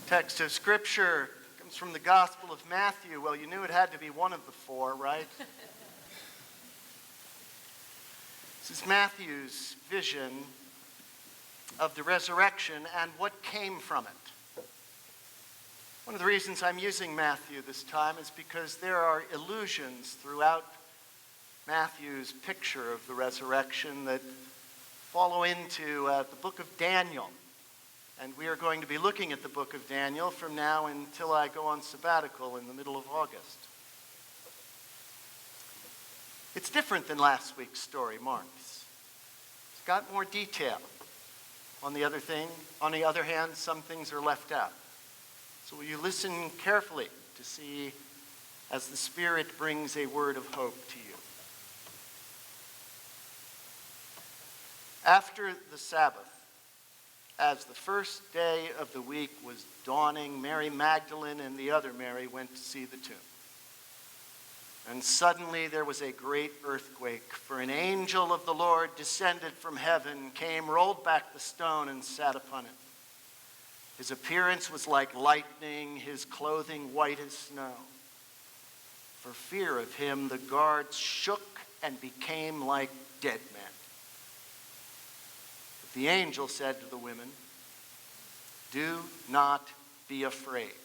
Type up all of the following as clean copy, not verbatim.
Text of Scripture comes from the Gospel of Matthew. Well, you knew it had to be one of the four, right? This is Matthew's vision of the resurrection and what came from it. One of the reasons I'm using Matthew this time is because there are allusions throughout Matthew's picture of the resurrection that follow into the book of Daniel. And we are going to be looking at the book of Daniel from now until I go on sabbatical in the middle of August. It's different than last week's story, Mark's. It's got more detail. On the other hand, some things are left out. So will you listen carefully to see as the Spirit brings a word of hope to you. After the Sabbath, as the first day of the week was dawning, Mary Magdalene and the other Mary went to see the tomb. And suddenly there was a great earthquake, for an angel of the Lord descended from heaven, came, rolled back the stone, and sat upon it. His appearance was like lightning, his clothing white as snow. For fear of him, the guards shook and became like dead men. The angel said to the women, "Do not be afraid.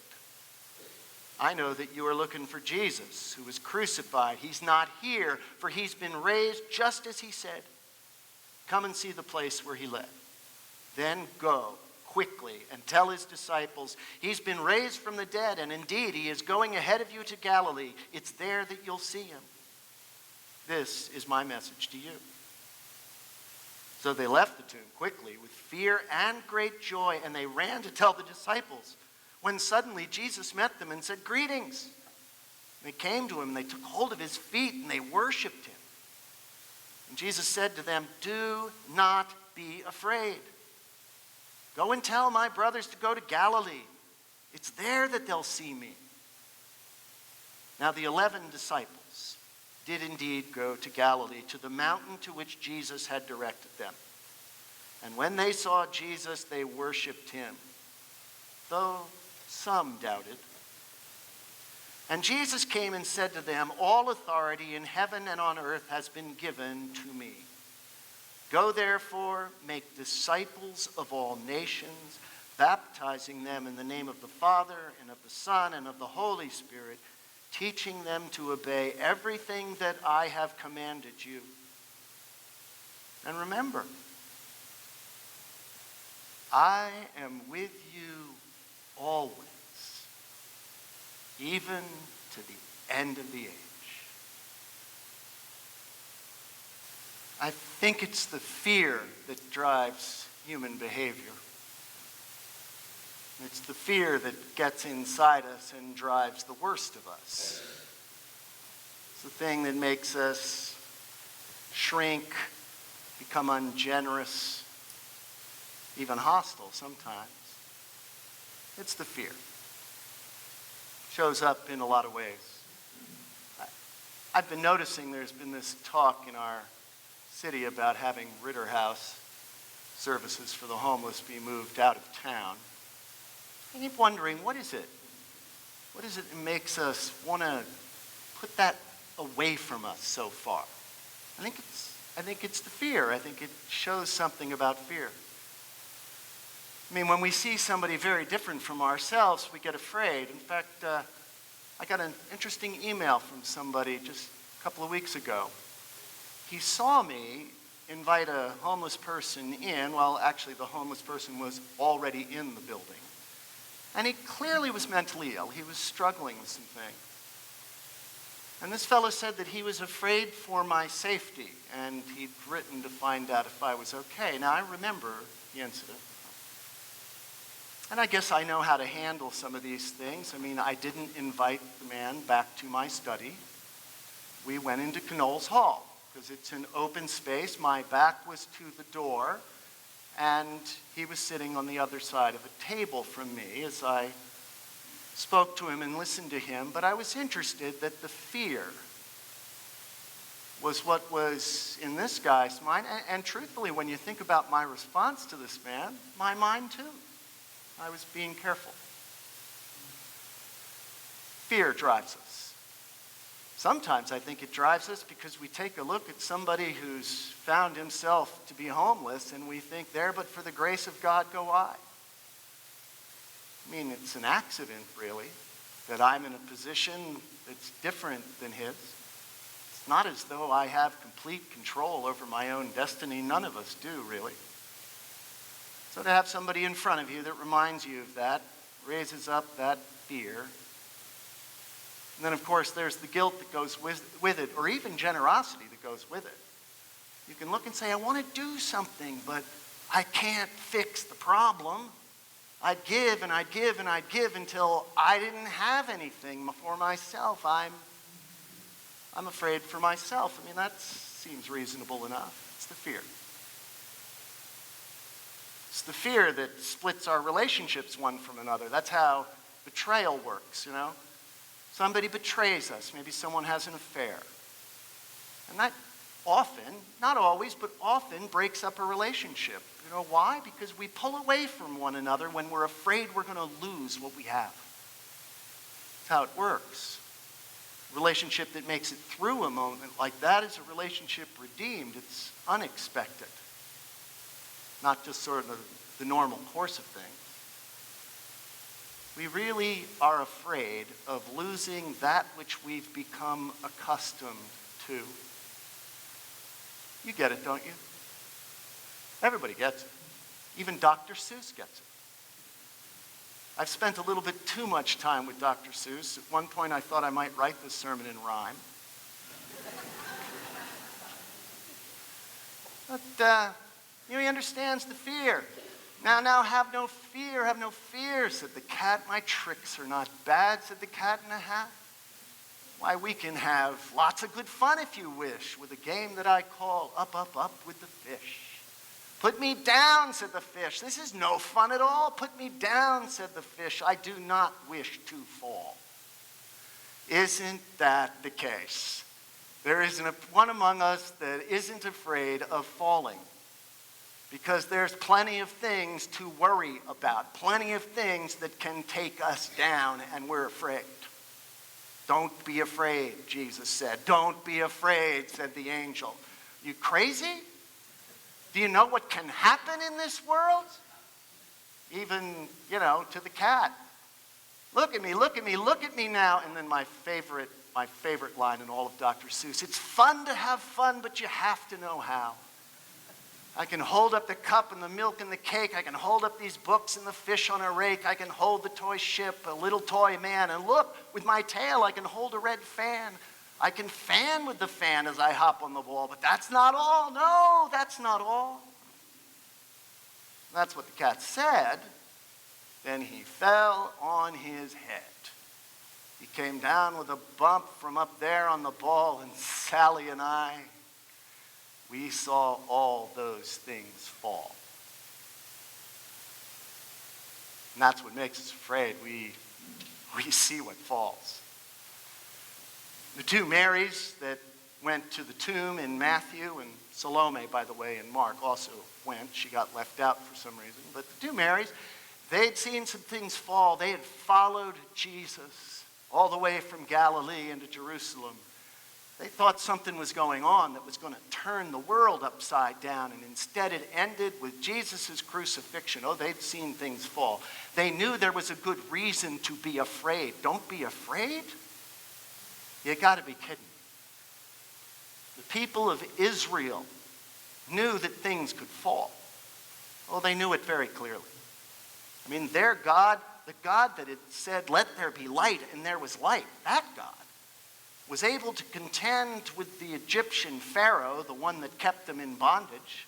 I know that you are looking for Jesus, who was crucified. He's not here, for he's been raised just as he said. Come and see the place where he lay. Then go quickly and tell his disciples, he's been raised from the dead, and indeed he is going ahead of you to Galilee. It's there that you'll see him. This is my message to you." So they left the tomb quickly with fear and great joy, and they ran to tell the disciples, when suddenly Jesus met them and said, "Greetings." And they came to him, and they took hold of his feet, and they worshiped him. And Jesus said to them, "Do not be afraid. Go and tell my brothers to go to Galilee. It's there that they'll see me." Now the 11 disciples did indeed go to Galilee, to the mountain to which Jesus had directed them. And when they saw Jesus, they worshiped him, though some doubted. And Jesus came and said to them, "All authority in heaven and on earth has been given to me. Go therefore, make disciples of all nations, baptizing them in the name of the Father and of the Son and of the Holy Spirit, teaching them to obey everything that I have commanded you. And remember, I am with you always, even to the end of the age." I think it's the fear that drives human behavior. It's the fear that gets inside us and drives the worst of us. It's the thing that makes us shrink, become ungenerous, even hostile sometimes. It's the fear. It shows up in a lot of ways. I've been noticing there's been this talk in our city about having Ritter House services for the homeless be moved out of town. I keep wondering, what is it? What is it that makes us want to put that away from us so far? I think it's the fear. I think it shows something about fear. I mean, when we see somebody very different from ourselves, we get afraid. In fact, I got an interesting email from somebody just a couple of weeks ago. He saw me invite a homeless person in. Well, actually, the homeless person was already in the building. And he clearly was mentally ill. He was struggling with some things. And this fellow said that he was afraid for my safety, and he'd written to find out if I was okay. Now, I remember the incident. And I guess I know how to handle some of these things. I mean, I didn't invite the man back to my study. We went into Knowles Hall, because it's an open space. My back was to the door, and he was sitting on the other side of a table from me as I spoke to him and listened to him. But I was interested that the fear was what was in this guy's mind. And truthfully, when you think about my response to this man, my mind too. I was being careful. Fear drives us. Sometimes I think it drives us because we take a look at somebody who's found himself to be homeless and we think, there but for the grace of God go I. I mean, it's an accident, really, that I'm in a position that's different than his. It's not as though I have complete control over my own destiny. None of us do, really. So to have somebody in front of you that reminds you of that, raises up that fear. And then, of course, there's the guilt that goes with it, or even generosity that goes with it. You can look and say, I want to do something, but I can't fix the problem. I'd give and I'd give and I'd give until I didn't have anything for myself. I'm afraid for myself. I mean, that seems reasonable enough. It's the fear. It's the fear that splits our relationships one from another. That's how betrayal works, you know. Somebody betrays us. Maybe someone has an affair. And that often, not always, but often breaks up a relationship. You know why? Because we pull away from one another when we're afraid we're going to lose what we have. That's how it works. A relationship that makes it through a moment like that is a relationship redeemed. It's unexpected. Not just sort of the normal course of things. We really are afraid of losing that which we've become accustomed to. You get it, don't you? Everybody gets it. Even Dr. Seuss gets it. I've spent a little bit too much time with Dr. Seuss. At one point I thought I might write this sermon in rhyme. But, he understands the fear. Now, have no fear, said the cat. My tricks are not bad, said the cat in a hat. Why, we can have lots of good fun if you wish, with a game that I call Up, Up, Up with the Fish. Put me down, said the fish. This is no fun at all. Put me down, said the fish. I do not wish to fall. Isn't that the case? There isn't one among us that isn't afraid of falling. Because there's plenty of things to worry about, plenty of things that can take us down, and we're afraid. Don't be afraid, Jesus said. Don't be afraid, said the angel. You crazy? Do you know what can happen in this world? Even, to the cat. Look at me, look at me, look at me now. And then my favorite line in all of Dr. Seuss. It's fun to have fun, but you have to know how. I can hold up the cup and the milk and the cake. I can hold up these books and the fish on a rake. I can hold the toy ship, a little toy man. And look, with my tail, I can hold a red fan. I can fan with the fan as I hop on the wall. But that's not all. No, that's not all. That's what the cat said. Then he fell on his head. He came down with a bump from up there on the ball, and Sally and I, we saw all those things fall. And that's what makes us afraid. We see what falls. The two Marys that went to the tomb in Matthew, and Salome, by the way, in Mark also went. She got left out for some reason. But the two Marys, they'd seen some things fall. They had followed Jesus all the way from Galilee into Jerusalem. They thought something was going on that was going to turn the world upside down, and instead it ended with Jesus' crucifixion. Oh, they'd seen things fall. They knew there was a good reason to be afraid. Don't be afraid? You got to be kidding. The people of Israel knew that things could fall. Oh, they knew it very clearly. I mean, their God, the God that had said, let there be light, and there was light, that God was able to contend with the Egyptian Pharaoh, the one that kept them in bondage.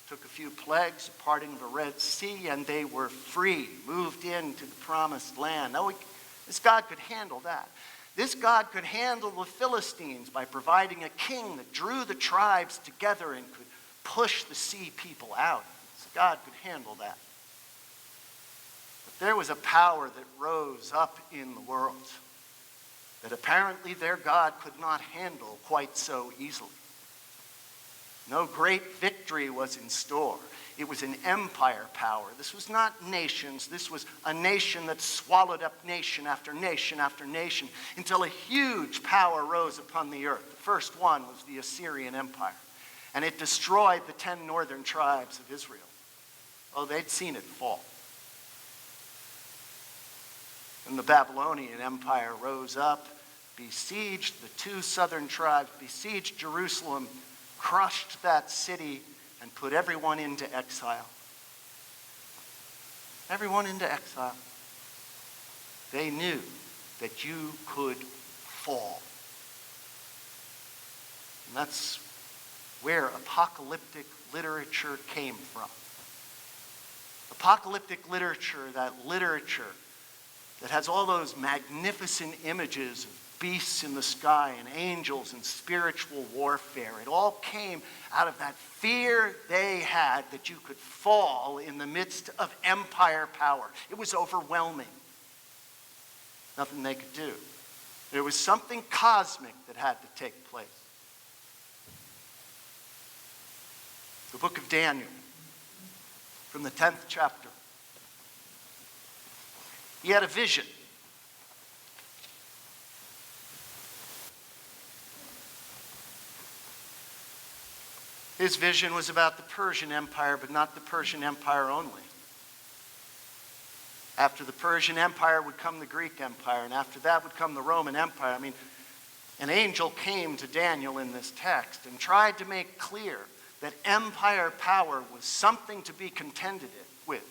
Took a few plagues, a parting of the Red Sea, and they were free, moved into the promised land. Now, this God could handle that. This God could handle the Philistines by providing a king that drew the tribes together and could push the sea people out. This God could handle that. But there was a power that rose up in the world that apparently their God could not handle quite so easily. No great victory was in store. It was an empire power. This was not nations. This was a nation that swallowed up nation after nation after nation until a huge power rose upon the earth. The first one was the Assyrian Empire, and it destroyed the 10 northern tribes of Israel. Oh, they'd seen it fall. And the Babylonian Empire rose up, besieged the 2 southern tribes, besieged Jerusalem, crushed that city, and put everyone into exile. Everyone into exile. They knew that you could fall. And that's where apocalyptic literature came from. Apocalyptic literature, that literature that has all those magnificent images of beasts in the sky and angels and spiritual warfare. It all came out of that fear they had that you could fall in the midst of empire power. It was overwhelming. Nothing they could do. There was something cosmic that had to take place. The book of Daniel, from the 10th chapter. He had a vision. His vision was about the Persian Empire, but not the Persian Empire only. After the Persian Empire would come the Greek Empire, and after that would come the Roman Empire. An angel came to Daniel in this text and tried to make clear that empire power was something to be contended with.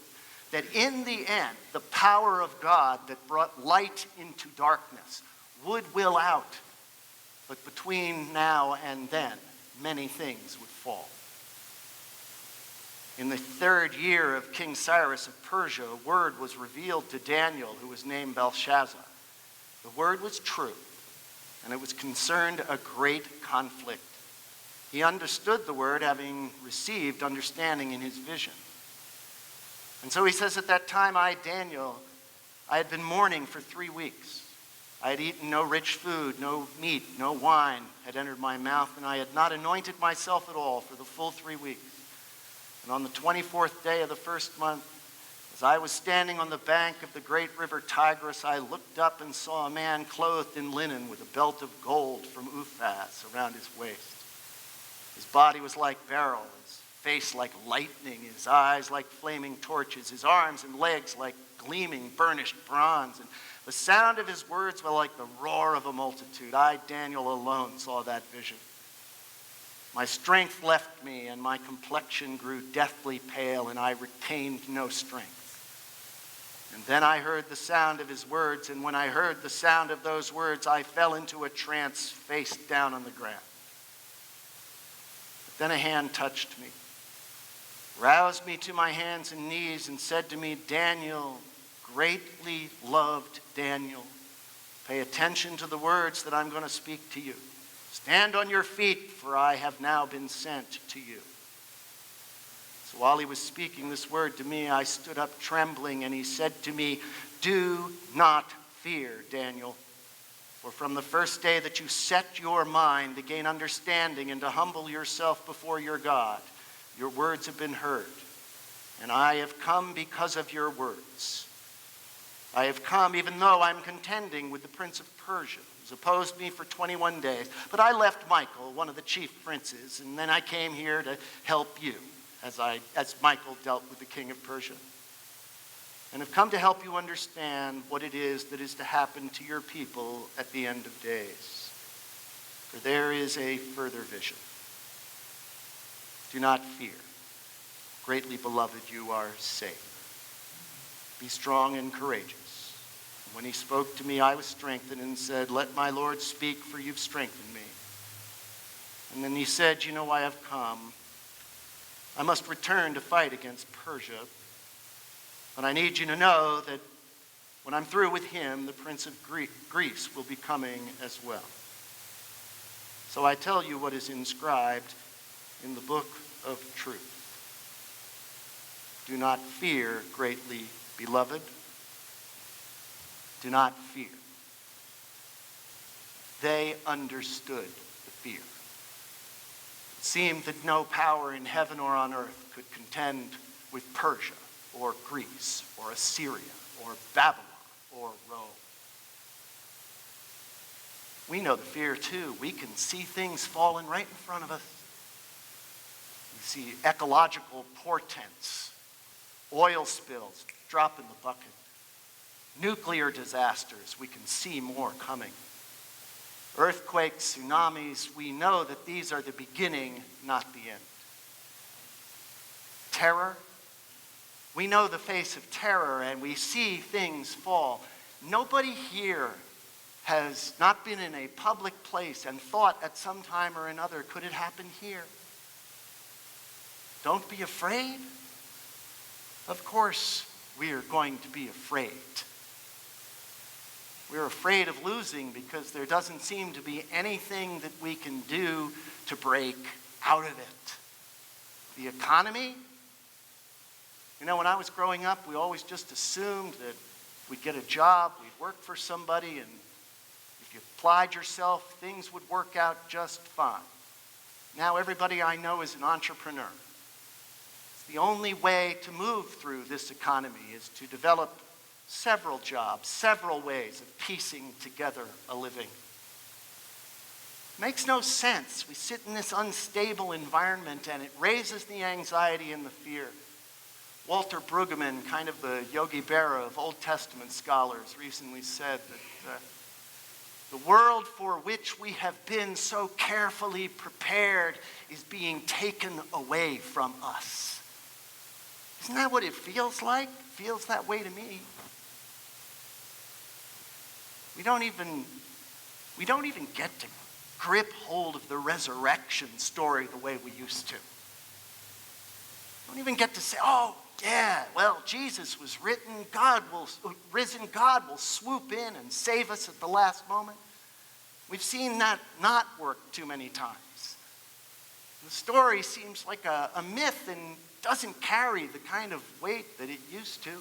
That in the end, the power of God that brought light into darkness would will out. But between now and then, many things would fall. In the 3rd year of King Cyrus of Persia, a word was revealed to Daniel, who was named Belshazzar. The word was true, and it was concerned a great conflict. He understood the word, having received understanding in his vision. And so he says, at that time, I, Daniel, I had been mourning for 3 weeks. I had eaten no rich food, no meat, no wine had entered my mouth, and I had not anointed myself at all for the full 3 weeks. And on the 24th day of the first month, as I was standing on the bank of the great river Tigris, I looked up and saw a man clothed in linen with a belt of gold from Uphaz around his waist. His body was like beryl, his face like lightning, his eyes like flaming torches, his arms and legs like gleaming burnished bronze, and the sound of his words were like the roar of a multitude. I, Daniel, alone saw that vision. My strength left me, and my complexion grew deathly pale, and I retained no strength. And then I heard the sound of his words, and when I heard the sound of those words, I fell into a trance, face down on the ground. But then a hand touched me, roused me to my hands and knees, and said to me, Daniel, greatly loved Daniel, pay attention to the words that I'm going to speak to you. Stand on your feet, for I have now been sent to you. So while he was speaking this word to me, I stood up trembling, and he said to me, do not fear, Daniel, for from the first day that you set your mind to gain understanding and to humble yourself before your God, your words have been heard, and I have come because of your words. I have come even though I'm contending with the prince of Persia, who's opposed me for 21 days. But I left Michael, one of the chief princes, and then I came here to help you, as Michael dealt with the king of Persia. And have come to help you understand what it is that is to happen to your people at the end of days. For there is a further vision. Do not fear. Greatly beloved, you are safe. Be strong and courageous. When he spoke to me, I was strengthened and said, let my Lord speak, for you've strengthened me. And then he said, you know why I've come. I must return to fight against Persia. But I need you to know that when I'm through with him, the prince of Greece will be coming as well. So I tell you what is inscribed in the book of truth. Do not fear, greatly beloved. Do not fear. They understood the fear. It seemed that no power in heaven or on earth could contend with Persia or Greece or Assyria or Babylon or Rome. We know the fear too. We can see things falling right in front of us. We see ecological portents, oil spills, drop in the bucket, nuclear disasters. We can see more coming. Earthquakes, tsunamis, we know that these are the beginning, not the end. Terror, we know the face of terror and we see things fall. Nobody here has not been in a public place and thought at some time or another, could it happen here? Don't be afraid. Of course, we are going to be afraid. We're afraid of losing because there doesn't seem to be anything that we can do to break out of it. The economy, when I was growing up, we always just assumed that we'd get a job, we'd work for somebody, and if you applied yourself, things would work out just fine. Now everybody I know is an entrepreneur. It's the only way to move through this economy is to develop several jobs, several ways of piecing together a living. Makes no sense. We sit in this unstable environment and it raises the anxiety and the fear. Walter Brueggemann, kind of the Yogi Berra of Old Testament scholars, recently said that the world for which we have been so carefully prepared is being taken away from us. Isn't that what it feels like? It feels that way to me. We don't even get to grip hold of the resurrection story the way we used to. We don't even get to say, oh, yeah, well, Jesus was risen, God will swoop in and save us at the last moment. We've seen that not work too many times. The story seems like a myth and doesn't carry the kind of weight that it used to.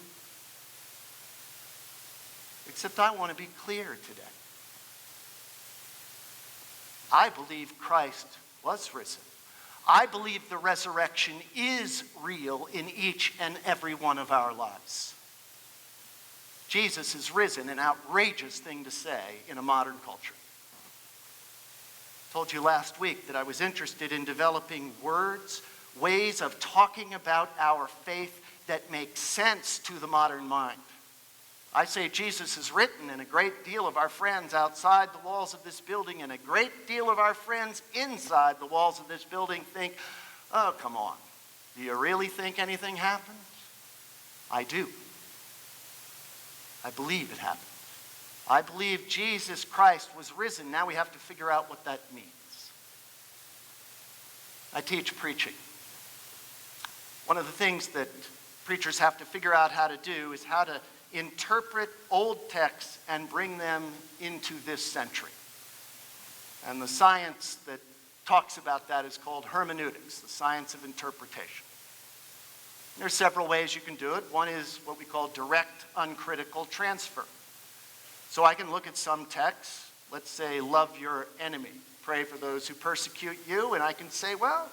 Except I want to be clear today. I believe Christ was risen. I believe the resurrection is real in each and every one of our lives. Jesus is risen, an outrageous thing to say in a modern culture. I told you last week that I was interested in developing words, ways of talking about our faith that make sense to the modern mind. I say Jesus is written, and a great deal of our friends outside the walls of this building and a great deal of our friends inside the walls of this building think, oh, come on. Do you really think anything happened? I do. I believe it happened. I believe Jesus Christ was risen. Now we have to figure out what that means. I teach preaching. One of the things that preachers have to figure out how to do is how to interpret old texts and bring them into this century. And the science that talks about that is called hermeneutics, the science of interpretation. There are several ways you can do it. One is what we call direct uncritical transfer. So I can look at some texts, let's say, love your enemy, pray for those who persecute you, and I can say, well,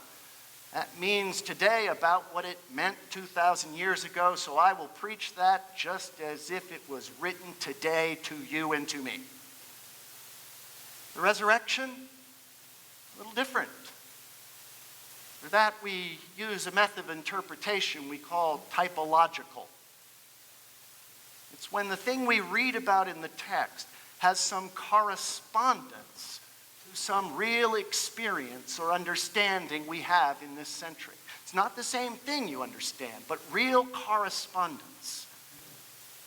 that means today about what it meant 2,000 years ago, so I will preach that just as if it was written today to you and to me. The resurrection, a little different. For that, we use a method of interpretation we call typological. It's when the thing we read about in the text has some correspondence to some real experience or understanding we have in this century. It's not the same thing you understand, but real correspondence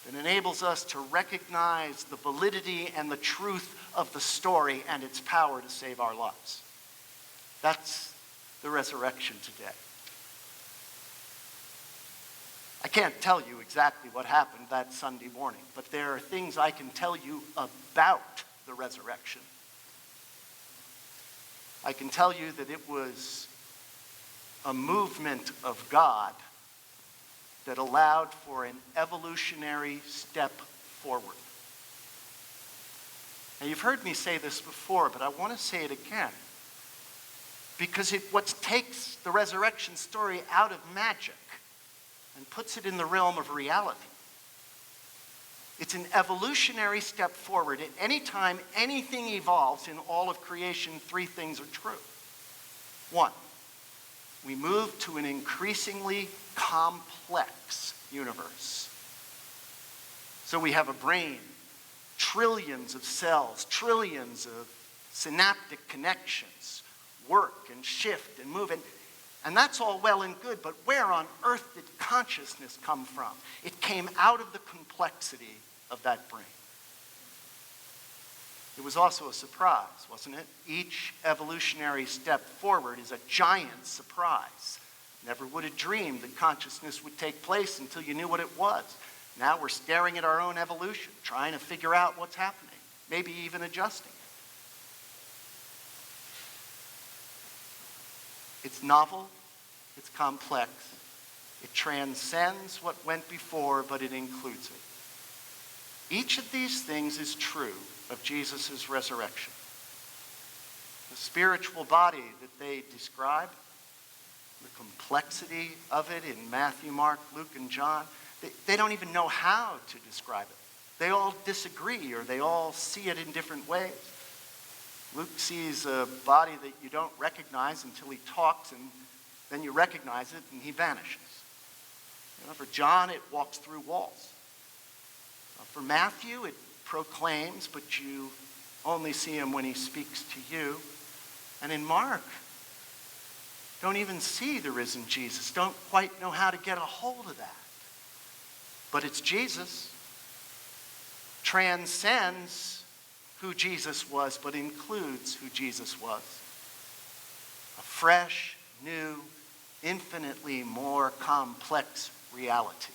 that enables us to recognize the validity and the truth of the story and its power to save our lives. That's the resurrection today. I can't tell you exactly what happened that Sunday morning, but there are things I can tell you about the resurrection. I can tell you that it was a movement of God that allowed for an evolutionary step forward. Now, you've heard me say this before, but I want to say it again. because it what takes the resurrection story out of magic and puts it in the realm of reality. It's an evolutionary step forward. At any time anything evolves in all of creation, three things are true. One, we move to an increasingly complex universe. So we have a brain, trillions of cells, trillions of synaptic connections, work and shift and move. And that's all well and good, but where on earth did consciousness come from? It came out of the complexity of that brain. It was also a surprise, wasn't it? Each evolutionary step forward is a giant surprise. Never would have dreamed that consciousness would take place until you knew what it was. Now we're staring at our own evolution, trying to figure out what's happening, maybe even adjusting it. It's novel, it's complex, it transcends what went before, but it includes it. Each of these things is true of Jesus' resurrection. The spiritual body that they describe, the complexity of it in Matthew, Mark, Luke, and John, they don't even know how to describe it. They all disagree, or they all see it in different ways. Luke sees a body that you don't recognize until he talks, and then you recognize it, and he vanishes. For John, it walks through walls. For Matthew, it proclaims, but you only see him when he speaks to you. And in Mark, don't even see the risen Jesus, don't quite know how to get a hold of that. But it's Jesus. Transcends who Jesus was, but includes who Jesus was. A fresh, new, infinitely more complex reality.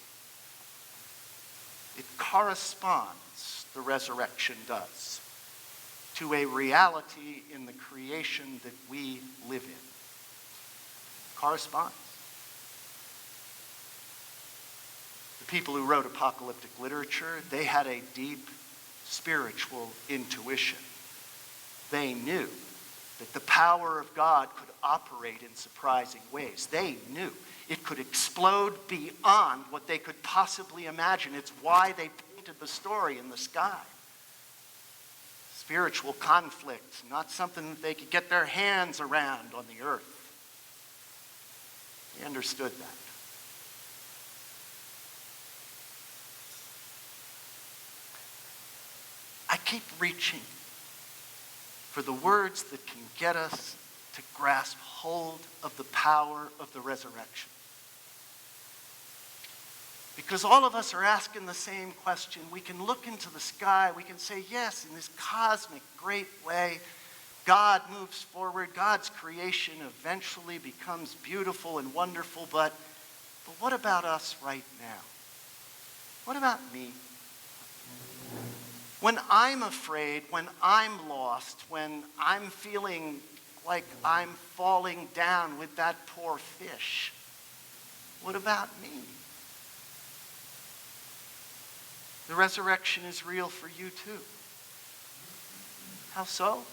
It corresponds, the resurrection does, to a reality in the creation that we live in. Corresponds. The people who wrote apocalyptic literature, they had a deep spiritual intuition. They knew that the power of God could operate in surprising ways. They knew it could explode beyond what they could possibly imagine. It's why they painted the story in the sky. Spiritual conflict, not something that they could get their hands around on the earth. They understood that. I keep reaching for the words that can get us to grasp hold of the power of the resurrection. Because all of us are asking the same question. We can look into the sky. We can say, yes, in this cosmic, great way, God moves forward. God's creation eventually becomes beautiful and wonderful. But what about us right now? What about me? When I'm afraid, when I'm lost, when I'm feeling like I'm falling down with that poor fish, what about me? The resurrection is real for you too. How so?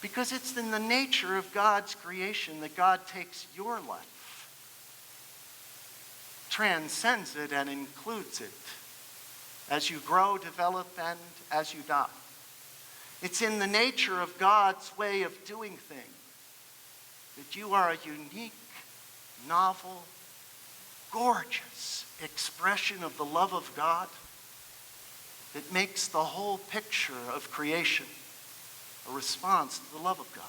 Because it's in the nature of God's creation that God takes your life, transcends it, and includes it as you grow, develop, and as you die. It's in the nature of God's way of doing things that you are a unique, novel, gorgeous expression of the love of God that makes the whole picture of creation a response to the love of God.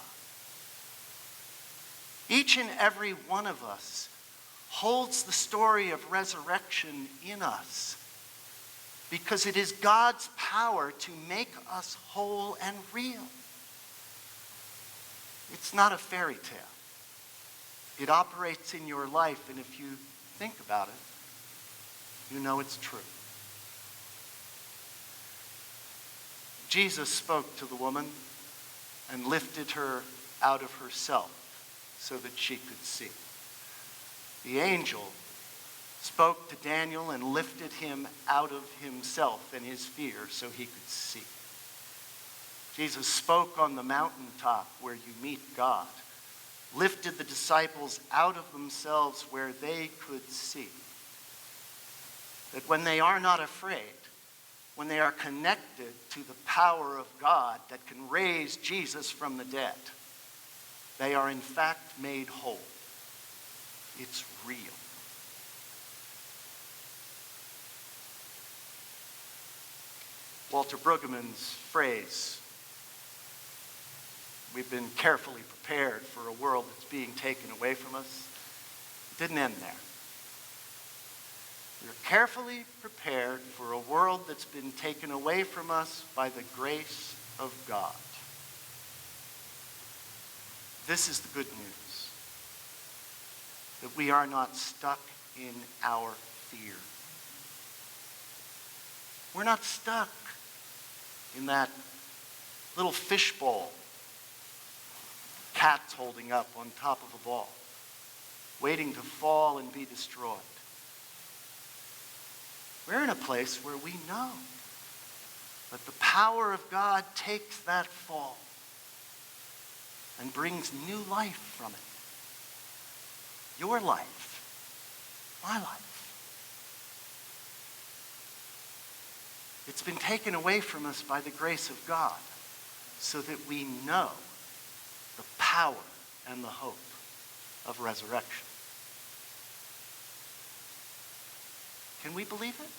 Each and every one of us holds the story of resurrection in us because it is God's power to make us whole and real. It's not a fairy tale. It operates in your life, and if you think about it, you know it's true. Jesus spoke to the woman and lifted her out of herself so that she could see. The angel spoke to Daniel and lifted him out of himself and his fear so he could see. Jesus spoke on the mountaintop where you meet God, lifted the disciples out of themselves where they could see that when they are not afraid, when they are connected to the power of God that can raise Jesus from the dead, they are in fact made whole. It's real. Walter Brueggemann's phrase, "We've been carefully prepared for a world that's being taken away from us," didn't end there. We're carefully prepared for a world that's been taken away from us by the grace of God. This is the good news, that we are not stuck in our fear. We're not stuck in that little fishbowl cat's holding up on top of a ball, waiting to fall and be destroyed. We're in a place where we know that the power of God takes that fall and brings new life from it. Your life, my life. It's been taken away from us by the grace of God so that we know the power and the hope of resurrection. Can we believe it?